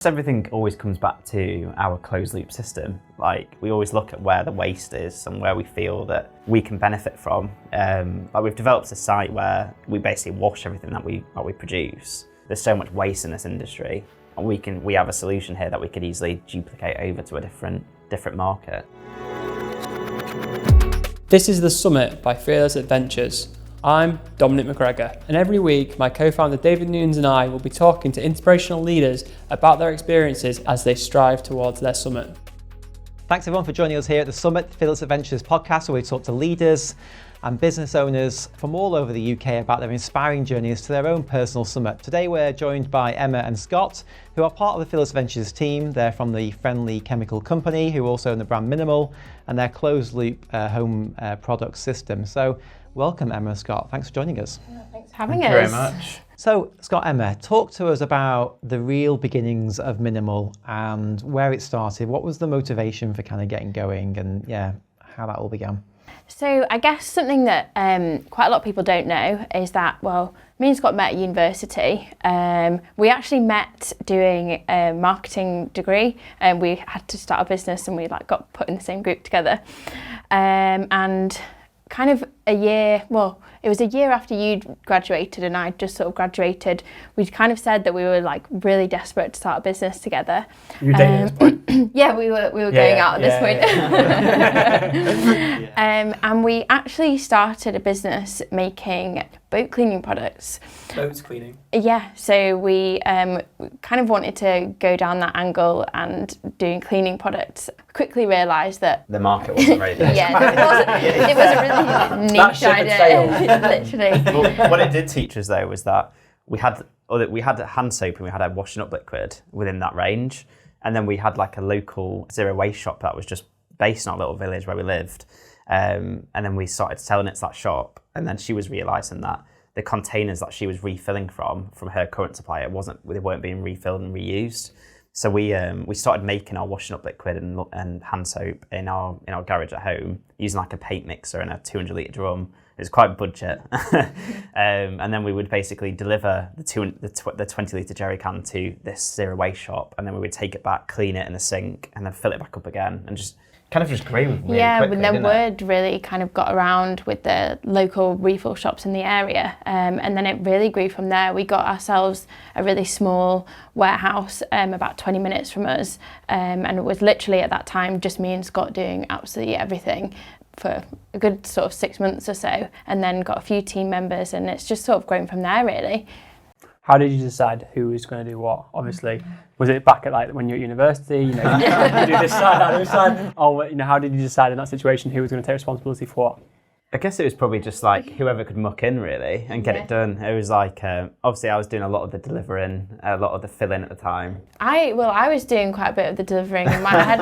Everything always comes back to our closed loop system. Like, we always look at where the waste is and where we feel that we can benefit from. Like, we've developed a site where we basically wash everything that we produce. There's so much waste in this industry, and we have a solution here that we could easily duplicate over to a different market. This is The Summit by Fearless Adventures. I'm Dominic McGregor, and every week my co-founder David Newns and I will be talking to inspirational leaders about their experiences as they strive towards their summit. Thanks everyone for joining us here at the Summit, the Fearless Adventures podcast, where we talk to leaders and business owners from all over the UK about their inspiring journeys to their own personal summit. Today we're joined by Emma and Scott, who are part of the Fearless Adventures team. They're from the friendly chemical company, who also own the brand Miniml and their closed loop home product system. So welcome, Emma and Scott. Thanks for joining us. Thanks for having us. Thank you very much. So, Scott, Emma, talk to us about the real beginnings of Miniml and where it started. What was the motivation for kind of getting going, and how that all began? So I guess something that quite a lot of people don't know is that, well, me and Scott met at university. We actually met doing a marketing degree, and we had to start a business, and we got put in the same group together. And kind of it was a year after you'd graduated and I'd just sort of graduated, we'd kind of said that we were really desperate to start a business together. You were dating at this point? Yeah, we were going out at this point. And we actually started a business making boat cleaning products. Boats cleaning? Yeah, so we kind of wanted to go down that angle and doing cleaning products. Quickly realised that The market wasn't very big. it was a really niche idea, literally. Well, what it did teach us though was that we had hand soap and we had a washing up liquid within that range, and then we had a local zero waste shop that was just based in our little village where we lived, and then we started selling it to that shop, and then she was realising that the containers that she was refilling from her current supplier they weren't being refilled and reused. So we started making our washing up liquid and hand soap in our garage at home using a paint mixer and a 200 litre drum. It was quite budget, and then we would basically deliver the 20 litre jerry can to this zero waste shop, and then we would take it back, clean it in the sink, and then fill it back up again, and just grew really quickly. Yeah, and then word really kind of got around with the local refill shops in the area, and then it really grew from there. We got ourselves a really small warehouse about 20 minutes from us, and it was literally at that time just me and Scott doing absolutely everything for a good sort of 6 months or so, and then got a few team members, and it's just sort of grown from there really. How did you decide who was going to do what? Obviously, was it back at when you were at university? You do this side, that other side. Or how did you decide in that situation who was going to take responsibility for what? I guess it was probably just whoever could muck in really and get it done. It was obviously I was doing a lot of the delivering, a lot of the filling at the time. I was doing quite a bit of the delivering. I had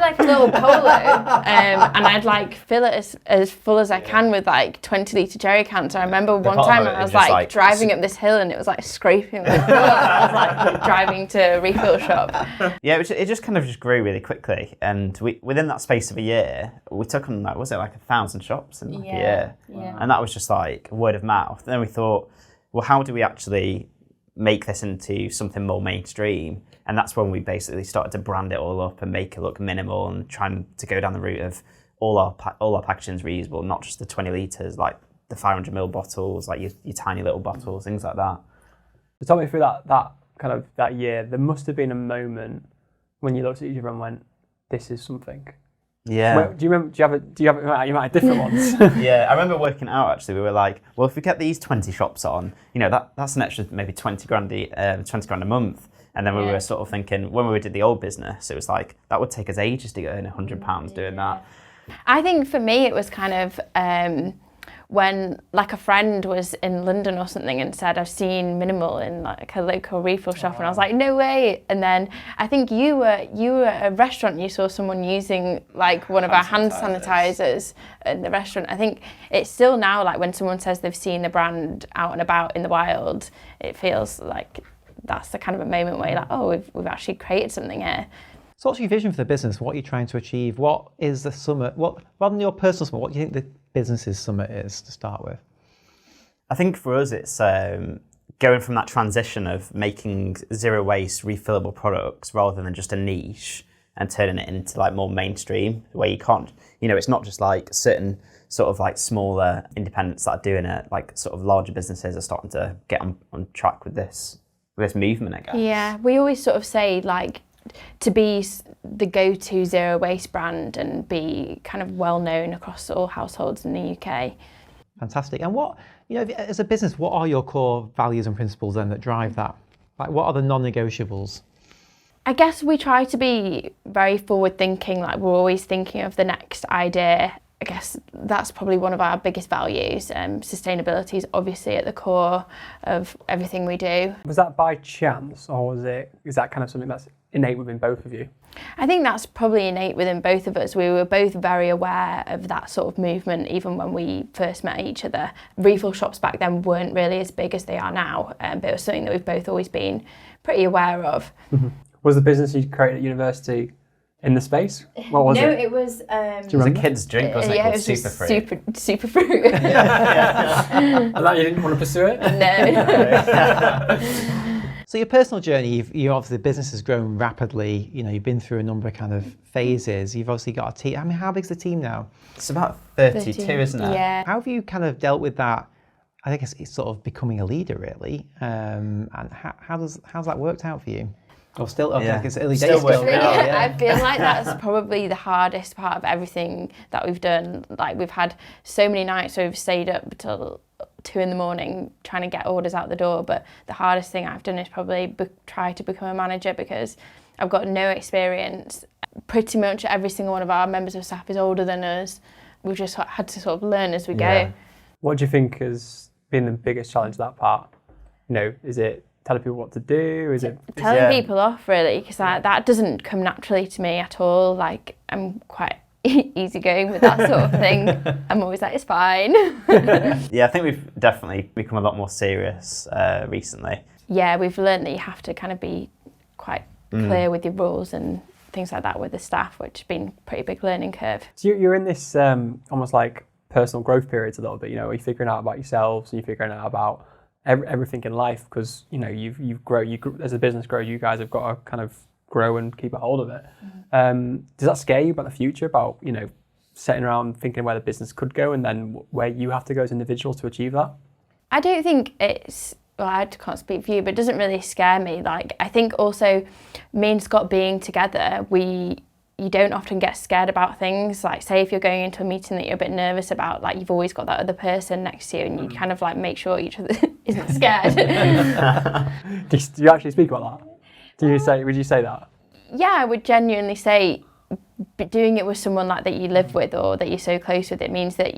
a little polo, and I'd fill it as full as I can with 20 litre jerry cans. So I remember one time I was driving up this hill and it was scraping the floor. I was driving to a refill shop. Yeah, it just kind of grew really quickly, and within that space of a year we took on 1,000 shops in a year, and that was just word of mouth. And then we thought, well, how do we actually make this into something more mainstream? And that's when we basically started to brand it all up and make it look minimal, and trying to go down the route of all our packaging is reusable, not just the 20 litres, the 500ml bottles, your tiny little bottles, things like that. So tell me through that year. There must have been a moment when you looked at each other and went, "This is something." Yeah. Do you remember? You might have different ones. Yeah, I remember working out actually. We were well, if we get these 20 shops on, that's an extra maybe 20 grand a month. And then we were sort of thinking, when we did the old business, it was that would take us ages to earn £100 doing that. I think for me it was kind of when a friend was in London or something and said, I've seen Miniml in a local refill shop, and I was like, no way. And then I think you were at a restaurant, you saw someone using one of our hand sanitizers in the restaurant. I think it's still now when someone says they've seen the brand out and about in the wild, it feels like that's the kind of a moment where you're oh, we've actually created something here. So what's your vision for the business? What are you trying to achieve? What is the summit? Rather than your personal summit, what do you think the business's summit is to start with? I think for us it's going from that transition of making zero waste refillable products rather than just a niche and turning it into like more mainstream, where you can't, it's not just like certain sort of like smaller independents that are doing it, like sort of larger businesses are starting to get on track with this movement, I guess. Yeah, we always sort of say like to be the go-to zero waste brand and be kind of well known across all households in the UK. Fantastic. And what, as a business, what are your core values and principles then that drive that? Like, what are the non-negotiables? I guess we try to be very forward thinking, like we're always thinking of the next idea. I guess that's probably one of our biggest values. Sustainability is obviously at the core of everything we do. Was that by chance, or is that kind of something that's innate within both of you? I think that's probably innate within both of us. We were both very aware of that sort of movement even when we first met each other. Refill shops back then weren't really as big as they are now, but it was something that we've both always been pretty aware of. Mm-hmm. Was the business you created at university in the space? What was it? No, it was... it was a kid's drink, wasn't it? Yeah, Called it was Super just Fruit. super fruit. I thought you didn't want to pursue it? No. So your personal journey, you obviously, the business has grown rapidly. You've been through a number of kind of phases. You've obviously got a team. I mean, how big's the team now? It's about 32, isn't it? Yeah. How have you kind of dealt with that? I think it's sort of becoming a leader, really. And how's that worked out for you? Or still, like it's early days Still working out, yeah. I feel like that's probably the hardest part of everything that we've done. Like we've had so many nights where we've stayed up till 2 a.m. trying to get orders out the door. But the hardest thing I've done is probably try to become a manager because I've got no experience. Pretty much every single one of our members of staff is older than us. We've just had to sort of learn as we go. What do you think has been the biggest challenge, that part? Is it telling people what to do? Is it telling people off, really? Because that doesn't come naturally to me at all. Like I'm quite easygoing with that sort of thing. I'm always like, it's fine. Yeah, I think we've definitely become a lot more serious recently. Yeah, we've learned that you have to kind of be quite clear with your rules and things like that with the staff, which has been a pretty big learning curve. So you're in this almost like personal growth periods a little bit. You're figuring out about yourselves and you're figuring out about everything in life because you've grown. As a business grow, you guys have got to kind of grow and keep a hold of it. Does that scare you about the future? About setting around thinking where the business could go and then where you have to go as individuals to achieve that? I don't think it's. Well, I can't speak for you, but it doesn't really scare me. Like I think also, me and Scott being together, you don't often get scared about things. Like say if you're going into a meeting that you're a bit nervous about, like you've always got that other person next to you and you kind of like make sure each other isn't scared. Do you actually speak about that? Would you say that? Yeah, I would genuinely say doing it with someone like that you live with or that you're so close with, it means that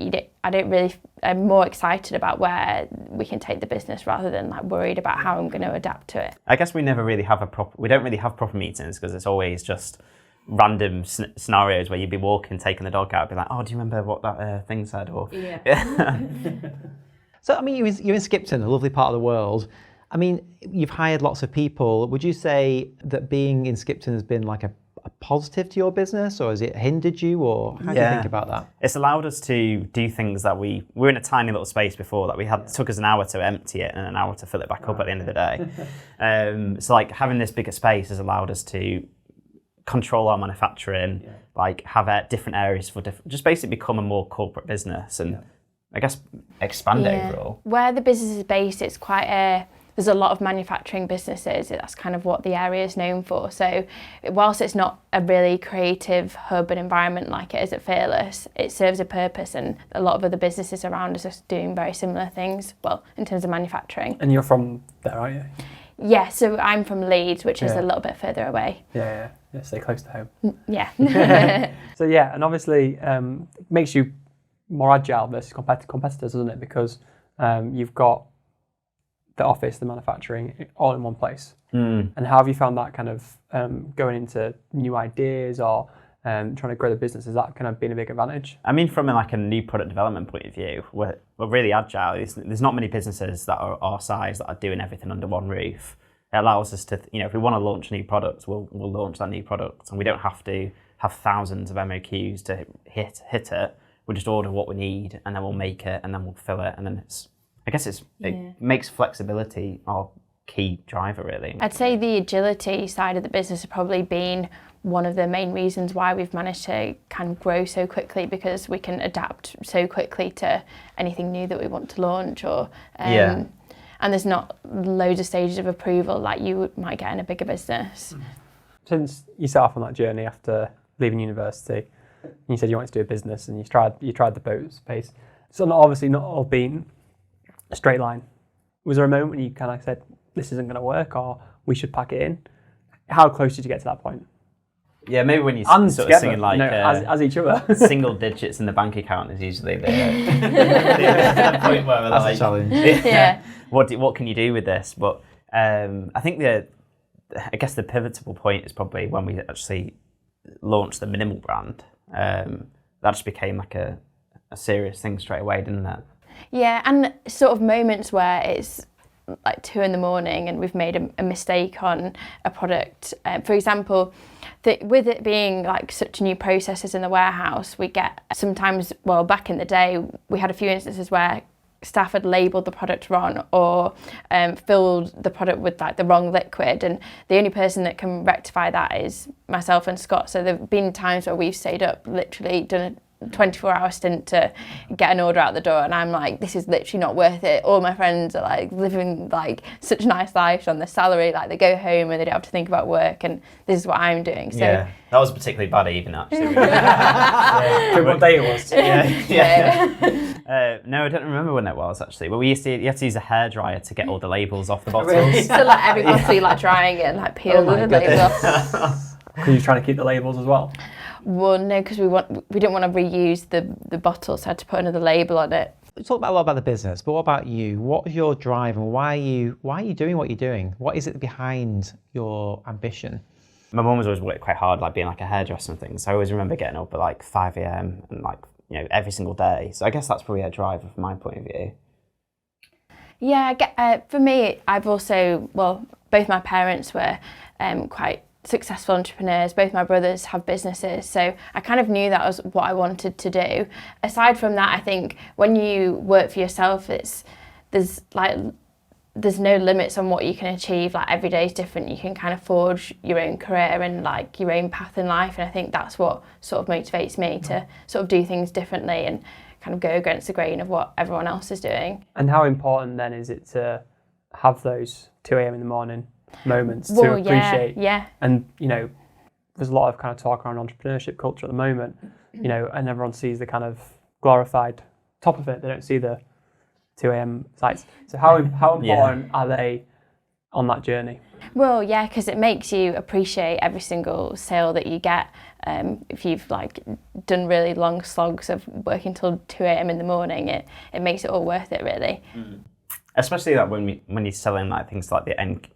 I'm more excited about where we can take the business rather than like worried about how I'm going to adapt to it. I guess we never really have we don't really have proper meetings because it's always just random scenarios where you'd be walking, taking the dog out, and be like, oh, do you remember what that thing said? Or So, I mean, you're in Skipton, a lovely part of the world. I mean, you've hired lots of people. Would you say that being in Skipton has been like a positive to your business, or has it hindered you, or how do you think about that? It's allowed us to do things that we were in a tiny little space before that it took us an hour to empty it and an hour to fill it back up at the end of the day. So like having this bigger space has allowed us to control our manufacturing, like have different areas for just basically become a more corporate business and I guess expand it overall. Where the business is based, it's quite there's a lot of manufacturing businesses. That's kind of what the area is known for. So whilst it's not a really creative hub and environment like it is at Fearless, it serves a purpose and a lot of other businesses around us are doing very similar things, well, in terms of manufacturing. And you're from there, aren't you? Yeah, so I'm from Leeds, which is a little bit further away. Yeah, stay close to home. Yeah. So yeah, and obviously it makes you more agile versus competitors, doesn't it? Because you've got the office, the manufacturing, all in one place. And how have you found that kind of going into new ideas or trying to grow the business? Has that kind of been a big advantage? I mean, from like a new product development point of view, we're really agile. There's not many businesses that are our size that are doing everything under one roof. It allows us to, if we want to launch new products, we'll launch that new product, and we don't have to have thousands of MOQs to hit it. We'll just order what we need, and then we'll make it, and then we'll fill it, and then I guess it makes flexibility our key driver, really. I'd say the agility side of the business has probably been one of the main reasons why we've managed to kind of grow so quickly, because we can adapt so quickly to anything new that we want to launch, or and there's not loads of stages of approval like you might get in a bigger business. Since you set off on that journey after leaving university, and you said you wanted to do a business, and you tried the boat space, so obviously not all been a straight line. Was there a moment when you kind of said, this isn't going to work, or we should pack it in? How close did you get to that point? Yeah, maybe when you And sort together, of singing like as each other. single digits in the bank account is usually the point where we're That's like, a challenge. Yeah. What can you do with this? But I think I guess the pivotal point is probably when we actually launched the Miniml brand. That just became like a serious thing straight away, didn't it? Yeah, and sort of moments where it's like 2 a.m. and we've made a mistake on a product. For example, with it being like such new processes in the warehouse, we get sometimes, well, back in the day, we had a few instances where staff had labelled the product wrong, or filled the product with like the wrong liquid, and the only person that can rectify that is myself and Scott. So there have been times where we've stayed up, literally done a 24-hour stint to get an order out the door, and I'm like, this is literally not worth it. All my friends are like living like such nice lives on their salary, like they go home and they don't have to think about work, and this is what I'm doing. So yeah, that was a particularly bad evening actually. What day it was? No, I don't remember when it was actually, but you had to use a hairdryer to get all the labels off the bottles. So like every bottle you like drying it and like peel the labels off. Because you're trying to keep the labels as well. Well, no, because we didn't want to reuse the bottle, so I had to put another label on it. We talked a lot about the business, but what about you? What is your drive, and why are you doing what you're doing? What is it behind your ambition? My mum was always worked quite hard, like being like a hairdresser and things. So I always remember getting up at like 5 a.m. and like, you know, every single day. So I guess that's probably a driver from my point of view. Yeah, for me, I've also, well, both my parents were quite successful entrepreneurs. Both my brothers have businesses, so I kind of knew that was what I wanted to do. Aside from that, I think when you work for yourself, there's no limits on what you can achieve. Like every day is different. You can kind of forge your own career and like your own path in life, and I think that's what sort of motivates me to sort of do things differently and kind of go against the grain of what everyone else is doing. And how important then is it to have those 2 a.m. in the morning moments to appreciate? Yeah. And, you know, there's a lot of kind of talk around entrepreneurship culture at the moment, you know, and everyone sees the kind of glorified top of it. They don't see the 2 a.m. sites. So how important are they on that journey? Well, yeah, because it makes you appreciate every single sale that you get. If you've like done really long slogs of working till 2 a.m. in the morning, it makes it all worth it, really. Mm. Especially like when you're selling like things like the end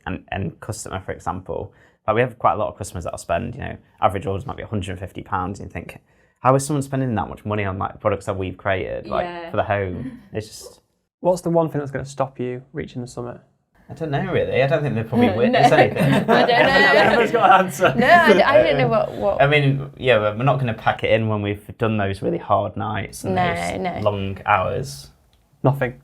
customer, for example. Like we have quite a lot of customers that'll spend, you know, average orders might be £150, and you think, how is someone spending that much money on like products that we've created, like for the home? It's just. What's the one thing that's going to stop you reaching the summit? I don't know really. I don't think they've probably witnessed anything. I don't know. Everyone's got an answer. No, I don't know what. I mean, yeah, we're not going to pack it in when we've done those really hard nights and those long hours. Nothing,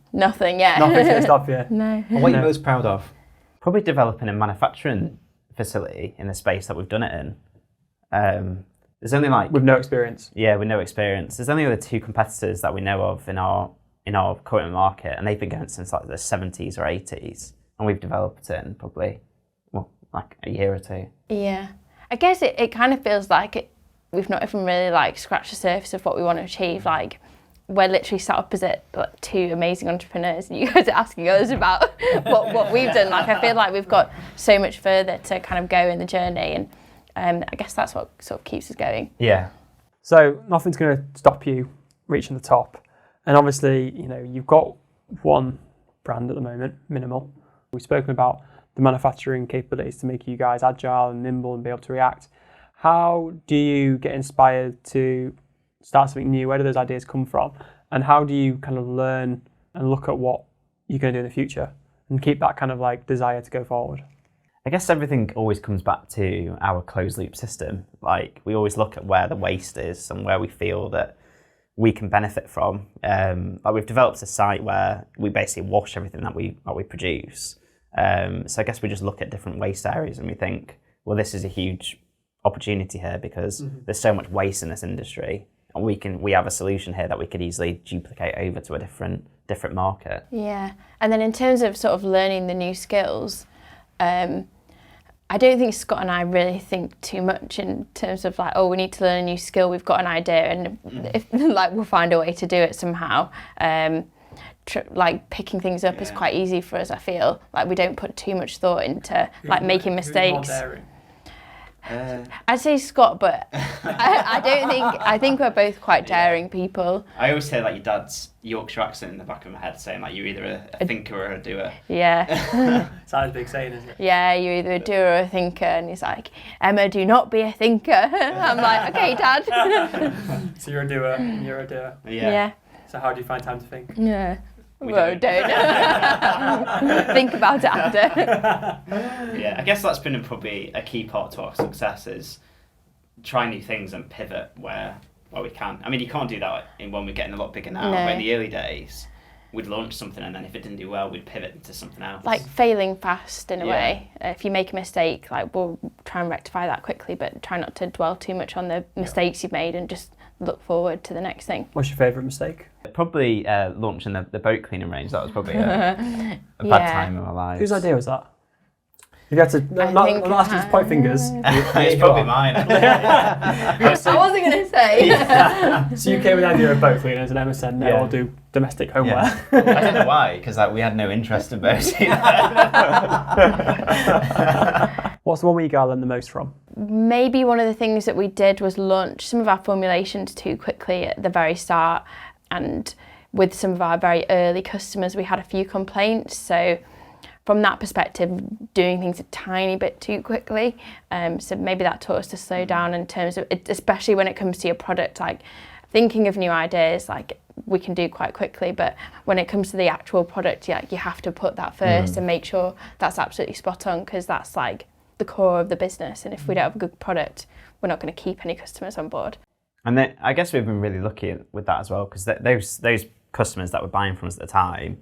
yeah. Nothing's going to stop you. No. And what are you most proud of? Probably developing a manufacturing facility in the space that we've done it in. There's only like... With no experience. Yeah, with no experience. There's only other 2 competitors that we know of in our current market, and they've been going since like the 70s or 80s, and we've developed it in probably, well, like a year or 2. Yeah. I guess it kind of feels like we've not even really like scratched the surface of what we want to achieve. Like, we're literally sat opposite like 2 amazing entrepreneurs, and you guys are asking us about what we've done. Like, I feel like we've got so much further to kind of go in the journey, and I guess that's what sort of keeps us going. Yeah. So nothing's going to stop you reaching the top. And obviously, you know, you've got one brand at the moment, Miniml. We've spoken about the manufacturing capabilities to make you guys agile and nimble and be able to react. How do you get inspired to start something new? Where do those ideas come from? And how do you kind of learn and look at what you're going to do in the future and keep that kind of like desire to go forward? I guess everything always comes back to our closed loop system. Like, we always look at where the waste is and where we feel that we can benefit from. Like we've developed a site where we basically wash everything that we produce. So I guess we just look at different waste areas and we think, well, this is a huge opportunity here because there's so much waste in this industry, and we have a solution here that we could easily duplicate over to a different market. Yeah, and then in terms of sort of learning the new skills, I don't think Scott and I really think too much in terms of like, oh, we need to learn a new skill, we've got an idea, and if, like we'll find a way to do it somehow. Like picking things up is quite easy for us, I feel. Like we don't put too much thought into like making mistakes. I'd say Scott, but I think we're both quite daring people. I always hear like your dad's Yorkshire accent in the back of my head saying like you're either a thinker or a doer. Yeah. Sounds a big saying, isn't it? Yeah, you're either a doer or a thinker, and he's like, Emma, do not be a thinker. I'm like, okay, Dad. So you're a doer and you're a doer. Yeah. So how do you find time to think? Yeah. Well, don't. Think about it after. Yeah, I guess that's been probably a key part to our success is try new things and pivot where we can. I mean, you can't do that when we're getting a lot bigger now. No. But in the early days, we'd launch something and then if it didn't do well, we'd pivot to something else. Like failing fast in a way. If you make a mistake, like we'll try and rectify that quickly, but try not to dwell too much on the mistakes you've made and just look forward to the next thing. What's your favourite mistake? Probably launching the boat cleaning range. That was probably a bad time in my life. Whose idea was that? You had to not ask to point fingers. It's probably mine. I wasn't going to say. So you came with the idea of boat cleaners and Emma said, no, I'll do domestic homeware. I don't know why, because we had no interest in boats. What's the one where you got to learn the most from? Maybe one of the things that we did was launch some of our formulations too quickly at the very start, and with some of our very early customers we had a few complaints, so from that perspective doing things a tiny bit too quickly, so maybe that taught us to slow down in terms of it, especially when it comes to your product. Like thinking of new ideas like we can do quite quickly, but when it comes to the actual product, you have to put that first and make sure that's absolutely spot on, because that's like the core of the business, and if we don't have a good product, we're not going to keep any customers on board. And then, I guess we've been really lucky with that as well, because those customers that were buying from us at the time,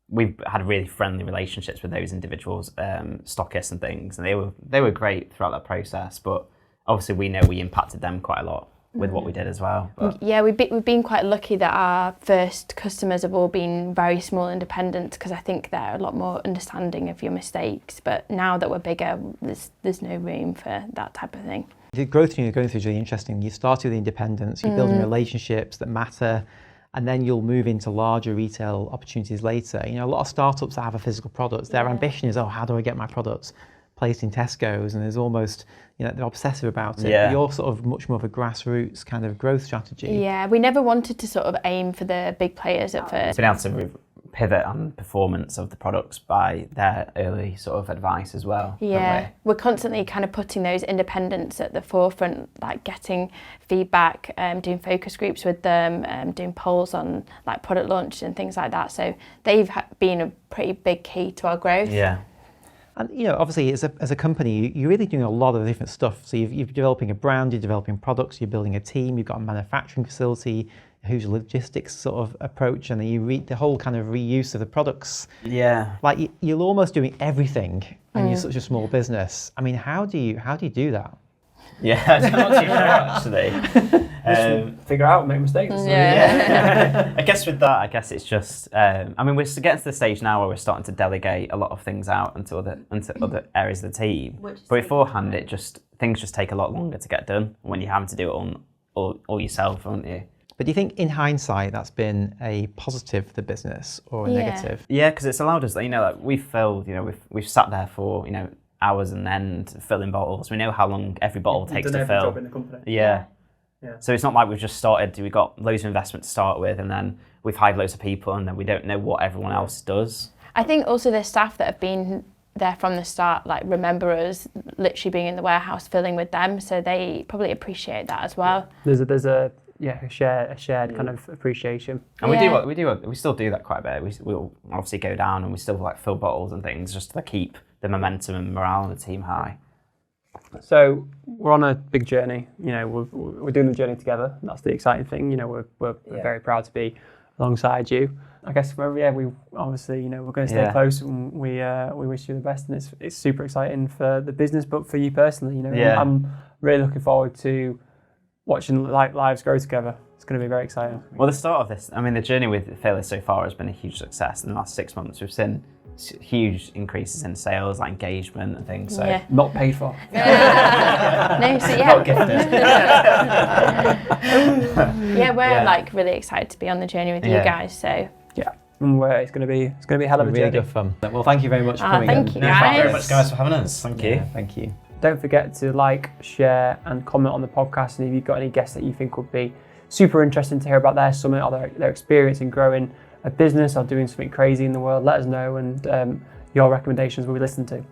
we've had really friendly relationships with those individuals, stockists and things, and they were great throughout that process. But obviously, we know we impacted them quite a lot with what we did as well. But yeah, we've been quite lucky that our first customers have all been very small independents, because I think they're a lot more understanding of your mistakes. But now that we're bigger, there's no room for that type of thing. The growth you're going through is really interesting. You started with the independents, you're building relationships that matter, and then you'll move into larger retail opportunities later. You know, a lot of startups that have a physical product, their ambition is, how do I get my products placed in Tesco's? And there's almost, they're obsessive about it. Yeah. You're sort of much more of a grassroots kind of growth strategy. Yeah, we never wanted to sort of aim for the big players at first. been able to pivot on performance of the products by their early sort of advice as well. Yeah, we're constantly kind of putting those independents at the forefront, like getting feedback, doing focus groups with them, doing polls on like product launch and things like that. So they've been a pretty big key to our growth. Yeah. And obviously, as a company, you're really doing a lot of different stuff. So you're developing a brand, you're developing products, you're building a team, you've got a manufacturing facility, whose logistics sort of approach, and then you read the whole kind of reuse of the products. Yeah. Like you're almost doing everything, and you're such a small business. I mean, how do you do that? Yeah, I'm not too sure actually. Figure out, make mistakes. Yeah. I guess with that, it's just, we're getting to the stage now where we're starting to delegate a lot of things out into other areas of the team. But beforehand, things just take a lot longer to get done when you're having to do it all yourself, aren't you? But do you think in hindsight that's been a positive for the business or a negative? Yeah, because it's allowed us, we've filled, we've sat there for, hours and end filling bottles. We know how long every bottle takes to fill. Job in the company. Yeah. So it's not like we've just started, we got loads of investment to start with, and then we've hired loads of people, and then we don't know what everyone else does. I think also the staff that have been there from the start, like remember us literally being in the warehouse filling with them, so they probably appreciate that as well. There's a shared kind of appreciation. And we still do that quite a bit. We'll obviously go down and we still fill bottles and things just to keep the momentum and morale of the team high. So we're on a big journey. You know, we're doing the journey together. That's the exciting thing. You know, we're very proud to be alongside you. I guess we obviously, you know, we're going to stay close, and we wish you the best. And it's super exciting for the business, but for you personally, you know, I'm really looking forward to watching lives grow together. It's going to be very exciting. Well, the start of this, I mean, the journey with Fearless so far has been a huge success. In the last 6 months, we've seen huge increases in sales, like engagement and things. So not paid for. No, so not gifted. we're like really excited to be on the journey with you guys. So and it's going to be a hell of a really journey. good fun. Well, thank you very much for coming. Thank you, Thank guys. you very much, guys, for having us. Thank you. Thank you. Don't forget to like, share, and comment on the podcast. And if you've got any guests that you think would be super interesting to hear about their summit or their experience in growing a business or doing something crazy in the world, let us know, and your recommendations will be listened to.